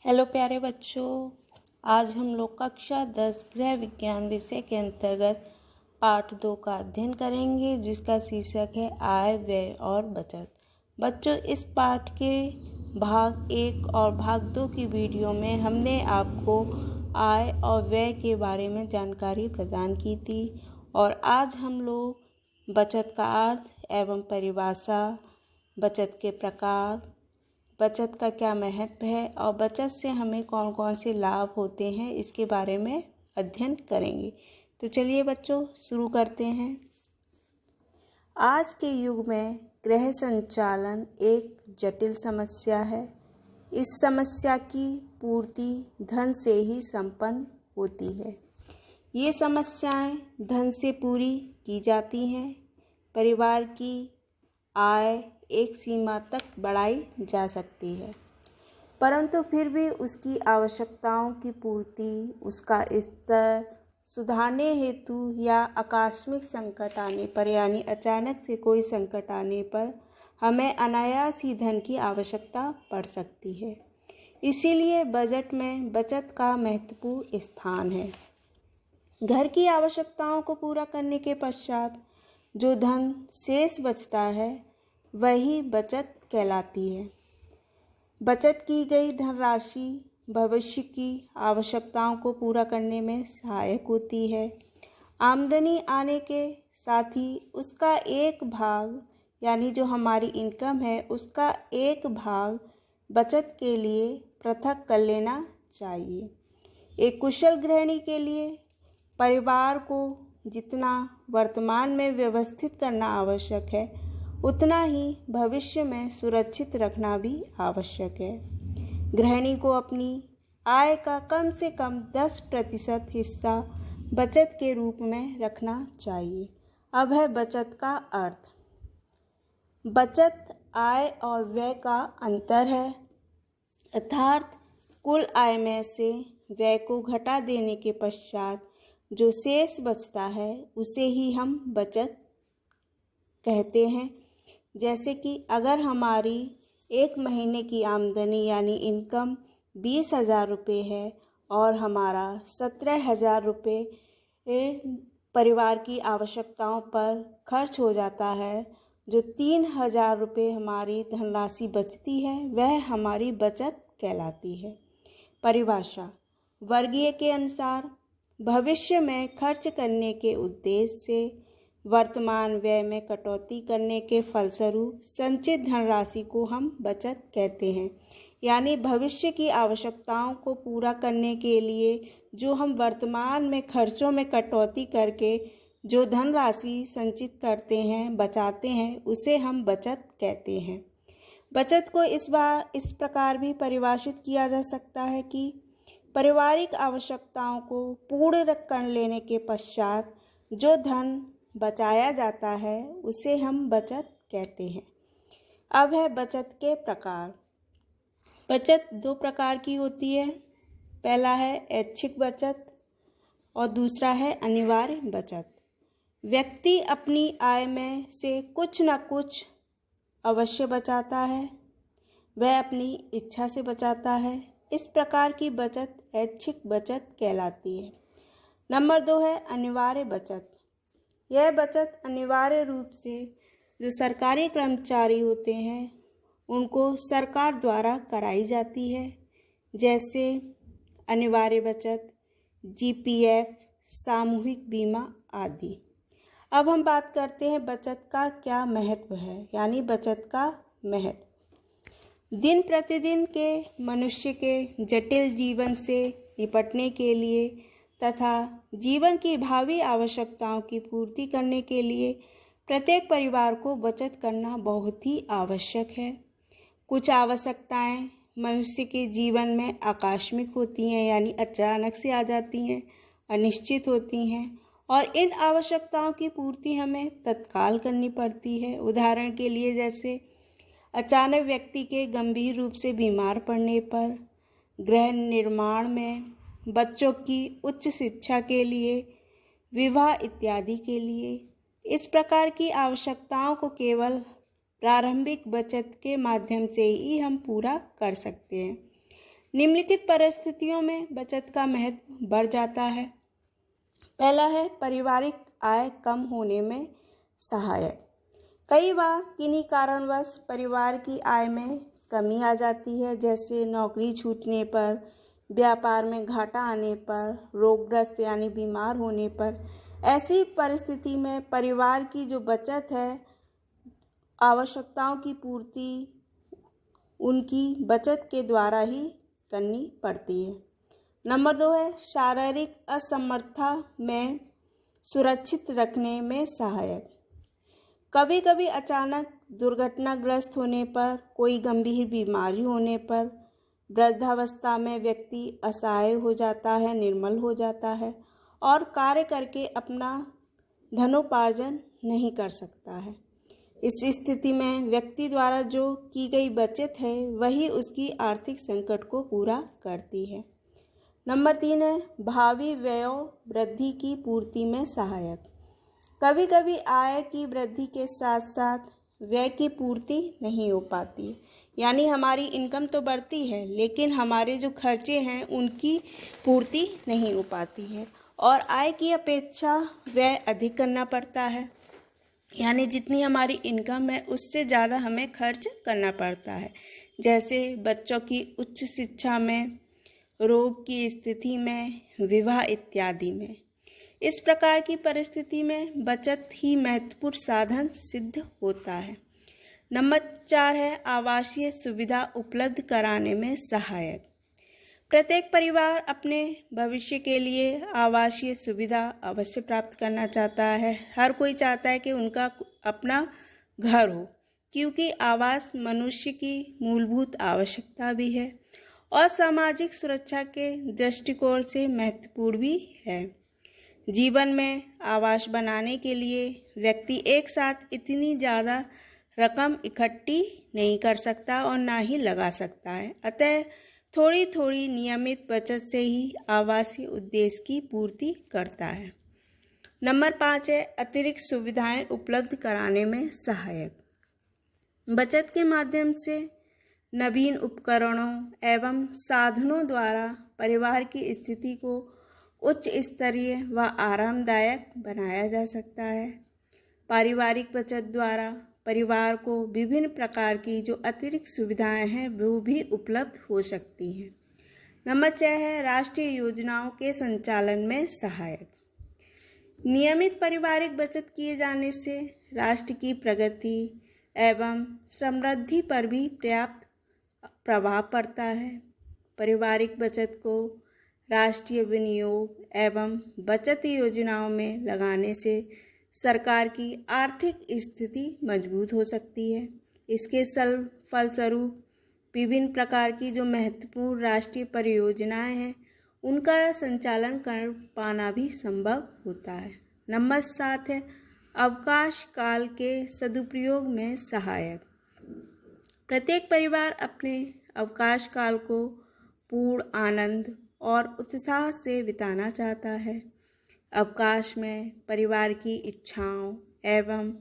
Hello प्यारे बच्चों, आज हम लोग कक्षा 10 गृह विज्ञान विषय के अंतर्गत पाठ 2 का अध्ययन करेंगे, जिसका शीर्षक है आय, व्यय और बचत। बच्चों, इस पाठ के भाग 1 और भाग 2 की वीडियो में हमने आपको आय और व्यय के बारे में जानकारी प्रदान की थी और आज हम लोग बचत का अर्थ एवं परिभाषा, बचत के प्रकार, बचत का क्या महत्व है और बचत से हमें कौन कौन से लाभ होते हैं, इसके बारे में अध्ययन करेंगे। तो चलिए बच्चों, शुरू करते हैं। आज के युग में गृह संचालन एक जटिल समस्या है। इस समस्या की पूर्ति धन से ही संपन्न होती है। ये समस्याएं धन से पूरी की जाती हैं। परिवार की आय एक सीमा तक बढ़ाई जा सकती है, परंतु फिर भी उसकी आवश्यकताओं की पूर्ति, उसका स्तर सुधारने हेतु या आकस्मिक संकट आने पर, यानी अचानक से कोई संकट आने पर हमें अनायास ही धन की आवश्यकता पड़ सकती है। इसीलिए बजट में बचत का महत्वपूर्ण स्थान है। घर की आवश्यकताओं को पूरा करने के पश्चात जो धन शेष बचता है वही बचत कहलाती है। बचत की गई धनराशि भविष्य की आवश्यकताओं को पूरा करने में सहायक होती है। आमदनी आने के साथ ही उसका एक भाग, यानी जो हमारी इनकम है, उसका एक भाग बचत के लिए पृथक कर लेना चाहिए। एक कुशल गृहिणी के लिए परिवार को जितना वर्तमान में व्यवस्थित करना आवश्यक है, उतना ही भविष्य में सुरक्षित रखना भी आवश्यक है। गृहिणी को अपनी आय का कम से कम 10% हिस्सा बचत के रूप में रखना चाहिए। अब है बचत का अर्थ। बचत आय और व्यय का अंतर है, अर्थात कुल आय में से व्यय को घटा देने के पश्चात जो शेष बचता है उसे ही हम बचत कहते हैं। जैसे कि अगर हमारी एक महीने की आमदनी यानी इनकम 20,000 रुपये है और हमारा 17,000 रुपये परिवार की आवश्यकताओं पर खर्च हो जाता है, जो 3,000 रुपये हमारी धनराशि बचती है वह हमारी बचत कहलाती है। परिभाषा वर्गीय के अनुसार भविष्य में खर्च करने के उद्देश्य से वर्तमान व्यय में कटौती करने के फलस्वरूप संचित धनराशि को हम बचत कहते हैं। यानी भविष्य की आवश्यकताओं को पूरा करने के लिए जो हम वर्तमान में खर्चों में कटौती करके जो धनराशि संचित करते हैं, बचाते हैं, उसे हम बचत कहते हैं। बचत को इस प्रकार भी परिभाषित किया जा सकता है कि पारिवारिक आवश्यकताओं को पूर्ण कर लेने के पश्चात जो धन बचाया जाता है उसे हम बचत कहते हैं। अब है बचत के प्रकार। बचत 2 प्रकार की होती है। पहला है ऐच्छिक बचत और दूसरा है अनिवार्य बचत। व्यक्ति अपनी आय में से कुछ न कुछ अवश्य बचाता है, वह अपनी इच्छा से बचाता है। इस प्रकार की बचत ऐच्छिक बचत कहलाती है। नंबर 2 है अनिवार्य बचत। यह बचत अनिवार्य रूप से जो सरकारी कर्मचारी होते हैं उनको सरकार द्वारा कराई जाती है, जैसे अनिवार्य बचत, जीपीएफ, सामूहिक बीमा आदि। अब हम बात करते हैं बचत का क्या महत्व है, यानी बचत का महत्व। दिन प्रतिदिन के मनुष्य के जटिल जीवन से निपटने के लिए तथा जीवन की भावी आवश्यकताओं की पूर्ति करने के लिए प्रत्येक परिवार को बचत करना बहुत ही आवश्यक है। कुछ आवश्यकताएं मनुष्य के जीवन में आकस्मिक होती हैं, यानी अचानक से आ जाती हैं, अनिश्चित होती हैं और इन आवश्यकताओं की पूर्ति हमें तत्काल करनी पड़ती है। उदाहरण के लिए जैसे अचानक व्यक्ति के गंभीर रूप से बीमार पड़ने पर, गृह निर्माण में, बच्चों की उच्च शिक्षा के लिए, विवाह इत्यादि के लिए। इस प्रकार की आवश्यकताओं को केवल प्रारंभिक बचत के माध्यम से ही हम पूरा कर सकते हैं। निम्नलिखित परिस्थितियों में बचत का महत्व बढ़ जाता है। पहला है पारिवारिक आय कम होने में सहायक। कई बार किन्हीं कारणवश परिवार की आय में कमी आ जाती है, जैसे नौकरी छूटने पर, व्यापार में घाटा आने पर, रोगग्रस्त यानी बीमार होने पर। ऐसी परिस्थिति में परिवार की जो बचत है, आवश्यकताओं की पूर्ति उनकी बचत के द्वारा ही करनी पड़ती है। नंबर 2 है शारीरिक असमर्थता में सुरक्षित रखने में सहायक। कभी कभी अचानक दुर्घटनाग्रस्त होने पर, कोई गंभीर बीमारी होने पर वृद्धावस्था में व्यक्ति असहाय हो जाता है, निर्बल हो जाता है और कार्य करके अपना धनोपार्जन नहीं कर सकता है। इस स्थिति में व्यक्ति द्वारा जो की गई बचत है वही उसकी आर्थिक संकट को पूरा करती है। नंबर 3 है भावी व्ययों वृद्धि की पूर्ति में सहायक। कभी कभी आय की वृद्धि के साथ साथ व्यय की पूर्ति नहीं हो पाती, यानी हमारी इनकम तो बढ़ती है लेकिन हमारे जो खर्चे हैं उनकी पूर्ति नहीं हो पाती है और आय की अपेक्षा व्यय अधिक करना पड़ता है, यानी जितनी हमारी इनकम है उससे ज़्यादा हमें खर्च करना पड़ता है। जैसे बच्चों की उच्च शिक्षा में, रोग की स्थिति में, विवाह इत्यादि में। इस प्रकार की परिस्थिति में बचत ही महत्वपूर्ण साधन सिद्ध होता है। नंबर 4 है आवासीय सुविधा उपलब्ध कराने में सहायक। प्रत्येक परिवार अपने भविष्य के लिए आवासीय सुविधा अवश्य प्राप्त करना चाहता है। हर कोई चाहता है कि उनका अपना घर हो, क्योंकि आवास मनुष्य की मूलभूत आवश्यकता भी है और सामाजिक सुरक्षा के दृष्टिकोण से महत्वपूर्ण भी है। जीवन में आवास बनाने के लिए व्यक्ति एक साथ इतनी ज़्यादा रकम इकट्ठी नहीं कर सकता और ना ही लगा सकता है, अतः थोड़ी थोड़ी नियमित बचत से ही आवासीय उद्देश्य की पूर्ति करता है। नंबर 5 है अतिरिक्त सुविधाएं उपलब्ध कराने में सहायक। बचत के माध्यम से नवीन उपकरणों एवं साधनों द्वारा परिवार की स्थिति को उच्च स्तरीय व आरामदायक बनाया जा सकता है। पारिवारिक बचत द्वारा परिवार को विभिन्न प्रकार की जो अतिरिक्त सुविधाएं हैं वो भी उपलब्ध हो सकती हैं। नंबर 6 है राष्ट्रीय योजनाओं के संचालन में सहायक। नियमित पारिवारिक बचत किए जाने से राष्ट्र की प्रगति एवं समृद्धि पर भी पर्याप्त प्रभाव पड़ता है। पारिवारिक बचत को राष्ट्रीय विनियोग एवं बचत योजनाओं में लगाने से सरकार की आर्थिक स्थिति मजबूत हो सकती है। इसके फलस्वरूप विभिन्न प्रकार की जो महत्वपूर्ण राष्ट्रीय परियोजनाएं हैं उनका संचालन कर पाना भी संभव होता है। नंबर 7 है अवकाश काल के सदुपयोग में सहायक। प्रत्येक परिवार अपने अवकाश काल को पूर्ण आनंद और उत्साह से बिताना चाहता है। अवकाश में परिवार की इच्छाओं एवं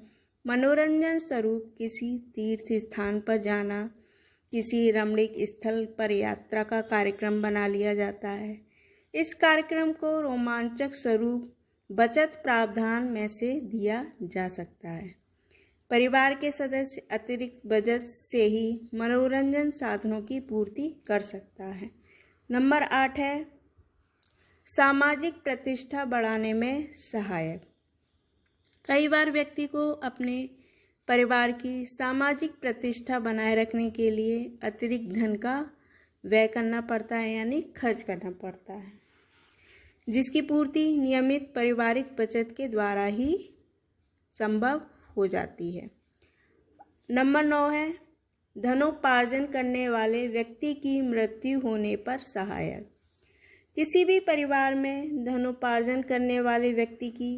मनोरंजन स्वरूप किसी तीर्थ स्थान पर जाना, किसी रमणीक स्थल पर यात्रा का कार्यक्रम बना लिया जाता है। इस कार्यक्रम को रोमांचक स्वरूप बचत प्रावधान में से दिया जा सकता है। परिवार के सदस्य अतिरिक्त बचत से ही मनोरंजन साधनों की पूर्ति कर सकता है। नंबर 8 है सामाजिक प्रतिष्ठा बढ़ाने में सहायक। कई बार व्यक्ति को अपने परिवार की सामाजिक प्रतिष्ठा बनाए रखने के लिए अतिरिक्त धन का व्यय करना पड़ता है, यानी खर्च करना पड़ता है, जिसकी पूर्ति नियमित पारिवारिक बचत के द्वारा ही संभव हो जाती है। नंबर 9 है धनोपार्जन करने वाले व्यक्ति की मृत्यु होने पर सहायक। किसी भी परिवार में धनोपार्जन करने वाले व्यक्ति की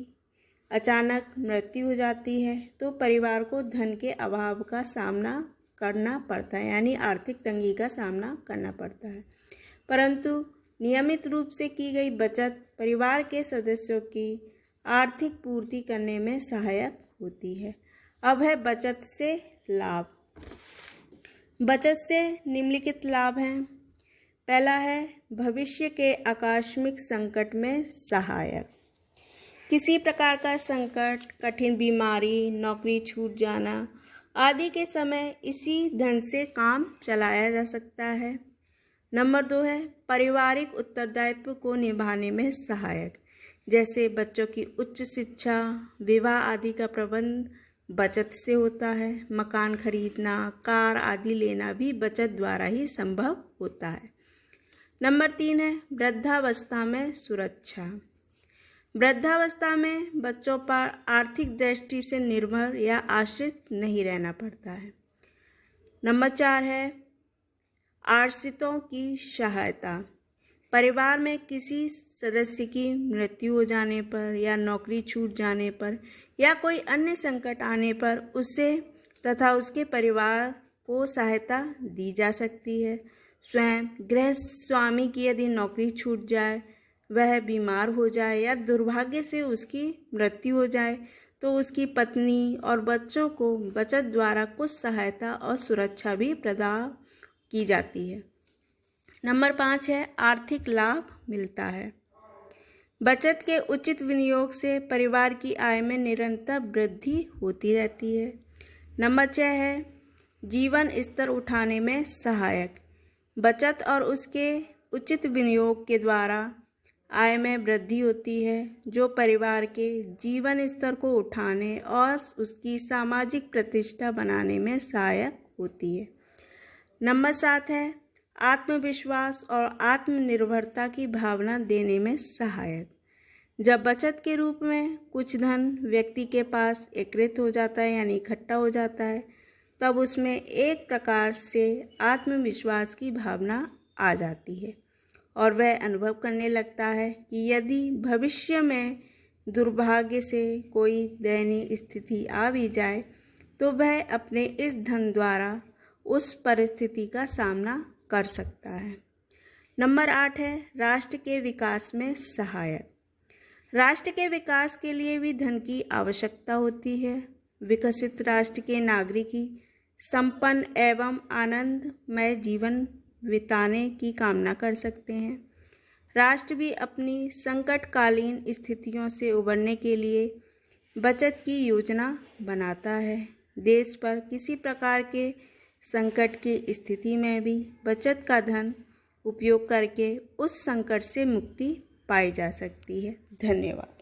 अचानक मृत्यु हो जाती है तो परिवार को धन के अभाव का सामना करना पड़ता है, यानी आर्थिक तंगी का सामना करना पड़ता है। परंतु नियमित रूप से की गई बचत परिवार के सदस्यों की आर्थिक पूर्ति करने में सहायक होती है। अब है बचत से लाभ। बचत से निम्नलिखित लाभ हैं। पहला है भविष्य के आकस्मिक संकट में सहायक। किसी प्रकार का संकट, कठिन बीमारी, नौकरी छूट जाना आदि के समय इसी धन से काम चलाया जा सकता है। नंबर 2 है पारिवारिक उत्तरदायित्व को निभाने में सहायक, जैसे बच्चों की उच्च शिक्षा, विवाह आदि का प्रबंध बचत से होता है। मकान खरीदना, कार आदि लेना भी बचत द्वारा ही संभव होता है। नंबर 3 है वृद्धावस्था में सुरक्षा। वृद्धावस्था में बच्चों पर आर्थिक दृष्टि से निर्भर या आश्रित नहीं रहना पड़ता है। नंबर 4 है आश्रितों की सहायता। परिवार में किसी सदस्य की मृत्यु हो जाने पर या नौकरी छूट जाने पर या कोई अन्य संकट आने पर उसे तथा उसके परिवार को सहायता दी जा सकती है। स्वयं गृह स्वामी की यदि नौकरी छूट जाए, वह बीमार हो जाए या दुर्भाग्य से उसकी मृत्यु हो जाए तो उसकी पत्नी और बच्चों को बचत द्वारा कुछ सहायता और सुरक्षा भी प्रदान की जाती है। नंबर 5 है आर्थिक लाभ मिलता है। बचत के उचित विनियोग से परिवार की आय में निरंतर वृद्धि होती रहती है। नंबर 6 है जीवन स्तर उठाने में सहायक। बचत और उसके उचित विनियोग के द्वारा आय में वृद्धि होती है, जो परिवार के जीवन स्तर को उठाने और उसकी सामाजिक प्रतिष्ठा बनाने में सहायक होती है। नंबर 7 है आत्मविश्वास और आत्मनिर्भरता की भावना देने में सहायक। जब बचत के रूप में कुछ धन व्यक्ति के पास एकत्रित हो जाता है यानी इकट्ठा हो जाता है, तब उसमें एक प्रकार से आत्मविश्वास की भावना आ जाती है और वह अनुभव करने लगता है कि यदि भविष्य में दुर्भाग्य से कोई दयनीय स्थिति आ भी जाए तो वह अपने इस धन द्वारा उस परिस्थिति का सामना कर सकता है। नंबर 8 है राष्ट्र के विकास में सहायक। राष्ट्र के विकास के लिए भी धन की आवश्यकता होती है। विकसित राष्ट्र के नागरिक ही संपन्न एवं आनंदमय जीवन बिताने की कामना कर सकते हैं। राष्ट्र भी अपनी संकटकालीन स्थितियों से उबरने के लिए बचत की योजना बनाता है। देश पर किसी प्रकार के संकट की स्थिति में भी बचत का धन उपयोग करके उस संकट से मुक्ति पाई जा सकती है। धन्यवाद।